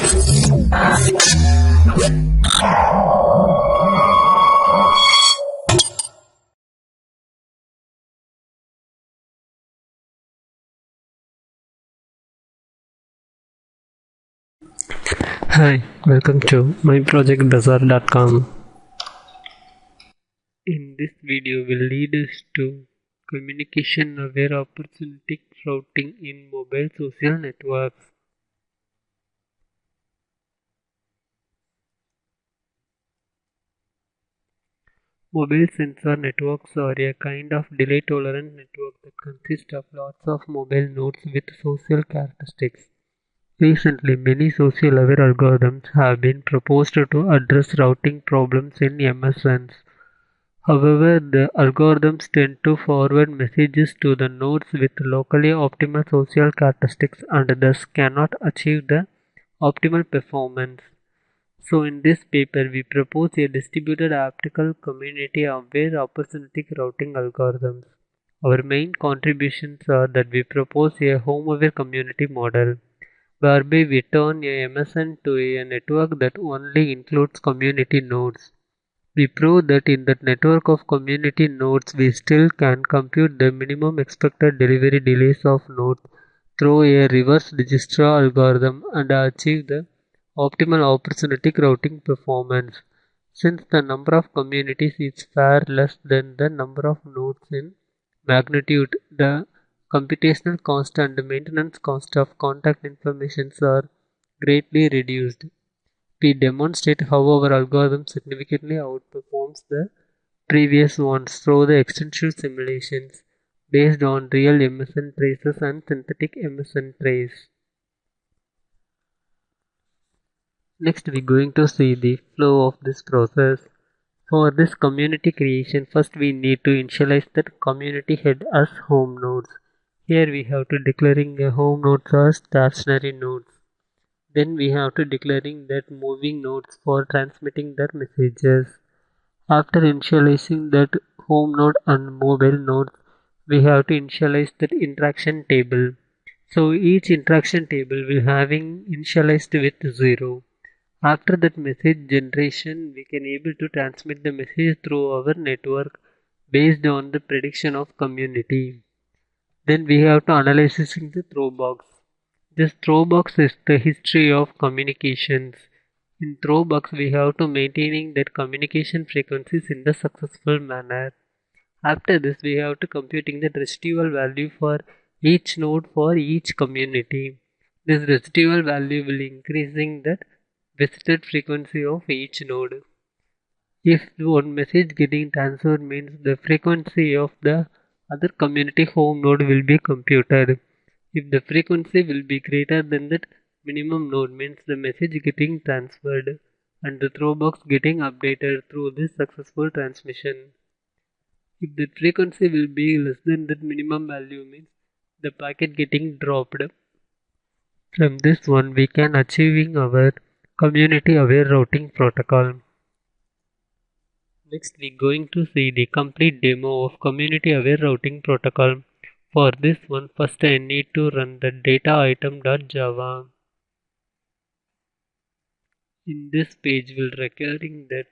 Hi, welcome to myprojectbazaar.com. In this video will lead us to communication aware opportunistic routing in mobile social networks. Mobile sensor networks are a kind of delay tolerant network that consists of lots of mobile nodes with social characteristics. Recently, many social aware algorithms have been proposed to address routing problems in MSNs. However, the algorithms tend to forward messages to the nodes with locally optimal social characteristics and thus cannot achieve the optimal performance. So in this paper, we propose a distributed optical community-aware opportunistic routing algorithms. Our main contributions are that we propose a home-aware community model, whereby we turn a MSN to a network that only includes community nodes. We prove that in the network of community nodes we still can compute the minimum expected delivery delays of nodes through a reverse registrar algorithm and achieve the optimal opportunistic routing performance. Since the number of communities is far less than the number of nodes in magnitude, the computational cost and the maintenance cost of contact informations are greatly reduced. We demonstrate how our algorithm significantly outperforms the previous ones through the extensive simulations based on real MSN traces and synthetic MSN trace. Next, we're going to see the flow of this process. For this community creation, first we need to initialize that community head as home nodes. Here we have to declaring a home nodes as stationary nodes. Then we have to declaring that moving nodes for transmitting their messages. After initializing that home node and mobile nodes, we have to initialize that interaction table. So each interaction table will having initialized with 0. After that message generation, we can able to transmit the message through our network based on the prediction of community. Then we have to analyzing the throw box. This throw box is the history of communications. In throw box, we have to maintaining that communication frequencies in the successful manner. After this, we have to computing the residual value for each node for each community. This residual value will increasing that visited frequency of each node. If one message getting transferred means the frequency of the other community home node will be computed. If the frequency will be greater than that minimum node means the message getting transferred and the throw box getting updated through this successful transmission. If the frequency will be less than that minimum value means the packet getting dropped. From this one we can achieving our community aware routing protocol. Next we going to see the complete demo of community aware routing protocol. For this one first I need to run the data item.java. In this page will recurring that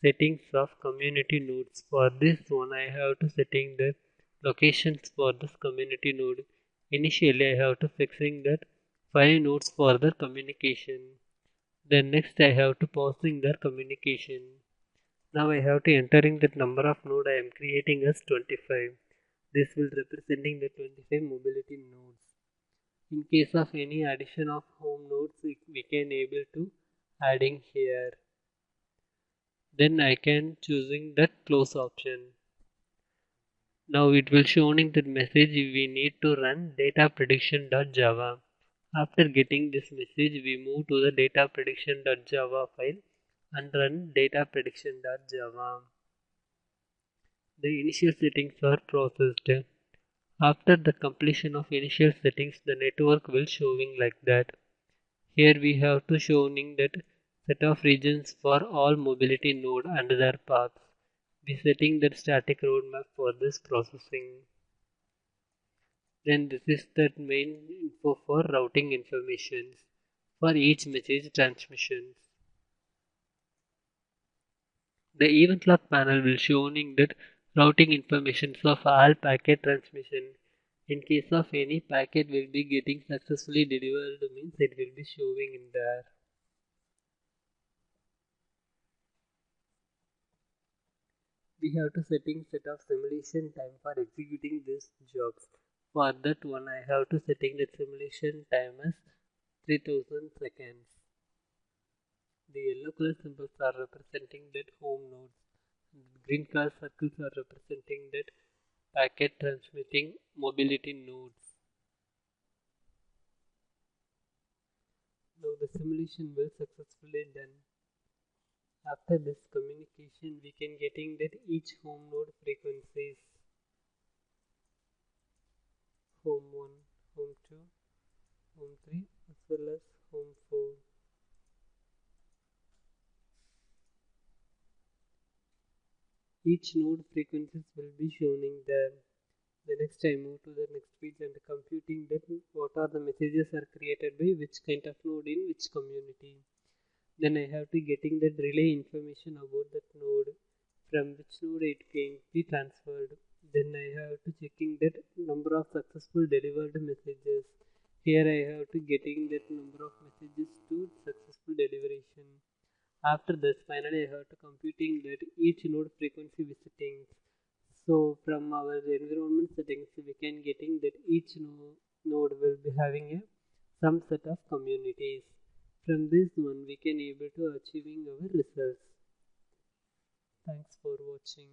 settings of community nodes. For this one I have to setting the locations for this community node. Initially I have to fixing that 5 nodes for the communication. Then next I have to pausing their communication. Now I have to entering that number of node I am creating as 25. This will representing the 25 mobility nodes. In case of any addition of home nodes, we can able to adding here. Then I can choosing that close option. Now it will showing that message we need to run data prediction.java. After getting this message, we move to the data prediction.java file and run data prediction.java. The initial settings are processed. After the completion of initial settings, the network will showing like that. Here we have to showing that set of regions for all mobility node and their paths. We setting that static roadmap for this processing. Then this is the main info for routing information. for each message transmission. The event log panel will showing that routing information of all packet transmission. In case of any packet will be getting successfully delivered means it will be showing in there. We have to set of simulation time for executing these jobs. For that one I have to setting the simulation time as 3000 seconds. The yellow color symbols are representing that home nodes. Green color circles are representing that packet transmitting mobility nodes. Now the simulation will successfully done. After this communication we can getting that each home node frequencies home 1, home 2, home 3 as well as home 4. Each node frequencies will be shown in there. The next I move to the next page and computing that what are the messages are created by which kind of node in which community. Then I have to getting that relay information about that node, from which node it can be transferred. Then I have to checking that number of successful delivered messages. Here I have to getting that number of messages to successful deliveration. After this, finally I have to computing that each node frequency visiting. So from our environment settings, we can getting that each node will be having a some set of communities. From this one, we can able to achieving our results. Thanks for watching.